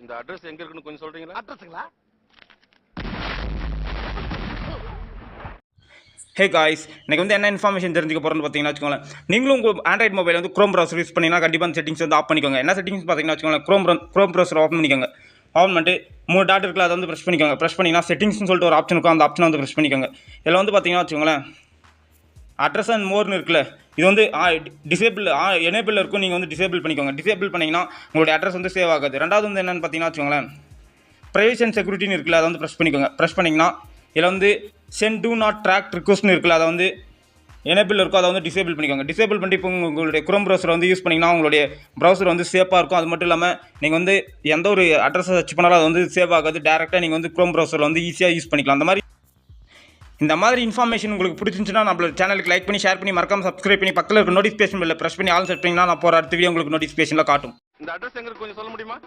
இந்த அட்ரஸ் எங்க இருக்குன்னு கொஞ்சம் சொல்றீங்களா? அட்ரஸுங்களா? ஹே காய்ஸ், இன்றைக்கி வந்து என்ன இன்ஃபர்மேஷன் தெரிஞ்சுக்க போகிறோன்னு பார்த்தீங்கன்னா வச்சுக்கோங்களேன், நீங்களும் உங்கள் ஆண்ட்ராய்ட் மொபைல் வந்து க்ரோம் ப்ரௌசர் யூஸ் பண்ணிங்கன்னா கண்டிப்பாக அந்த செட்டிங்ஸ் வந்து ஆஃப் பண்ணிக்கோங்க. என்ன செட்டிங்ஸ் பார்த்தீங்கன்னா வச்சுக்கோங்களேன், க்ரோம் ப்ரௌசர் ஓப்பன் பண்ணிக்கோங்க. ஆன் பண்ணிட்டு 3 டாட் இருக்குல்ல, அதை வந்து ப்ரெஸ் பண்ணிக்கோங்க. ப்ரெஸ் பண்ணிங்கன்னா செட்டிங்ஸ்னு சொல்லிட்டு ஒரு ஆப்ஷன் இருக்கும், அந்த ஆப்ஷனை வந்து ப்ரெஸ் பண்ணிக்கோங்க. இதில் வந்து பார்த்தீங்கன்னா வச்சுக்கோங்களேன், அட்ரஸ் அண்ட் மோர்னு இருக்குல்ல, இது வந்து டிசேபிள் எனேபிள் இருக்கும். நீங்கள் வந்து டிசேபிள் பண்ணிக்கோங்க. டிசேபிள் பண்ணிங்கன்னா உங்களுடைய அட்ரஸ் வந்து சேவ் ஆகாது. ரெண்டாவது வந்து என்னென்னு பார்த்தீங்கன்னா வச்சுக்கோங்களேன், ப்ரைவசி அண்ட் செக்யூரிட்டின்னு இருக்குல்ல, அதை வந்து ப்ரெஸ் பண்ணிக்கோங்க. ப்ரெஸ் பண்ணிங்கன்னா இதில் வந்து சென்ட் டூ நாட் ட்ராக் ரிக்வஸ்ட்னு இருக்குல்ல, அதை வந்து எனேபிள் இருக்கும், அதை வந்து டிசேபிள் பண்ணிக்கோங்க. டிசேபிள் பண்ணி இப்போ உங்களுடைய குரோம் ப்ரௌசர் வந்து யூஸ் பண்ணிங்கன்னா உங்களுடைய ப்ரௌசர் வந்து சேஃபாக இருக்கும். அது மட்டும் இல்லாமல் நீங்கள் வந்து எந்த ஒரு அட்ரஸை சர்ச் பண்ணாலும் அது வந்து சேவ் ஆகாது. டேரெக்டாக நீங்கள் வந்து குரோம் ப்ரௌசரில் வந்து ஈஸியாக யூஸ் பண்ணிக்கலாம். இந்த மாதிரி இன்ஃபர்மேஷன் உங்களுக்கு பிடிச்சிருந்துச்சுன்னா நம்மளோட சேனலுக்கு லைக் பண்ணி ஷேர் பண்ணி மறக்காம சப்ஸ்கிரைப் பண்ணி பக்கத்தில் இருக்க நோட்டிஃபிகேஷன் பெல்ல ப்ரெஸ் பண்ணி ஆல் செட் பண்ணிங்கன்னா நான் போகிற அடுத்த வீடியோ உங்களுக்கு நோட்டிஃபிகேஷனில் காட்டும். இந்த அட்ரஸ் எங்க இருக்கு கொஞ்சம் சொல்ல முடியுமா?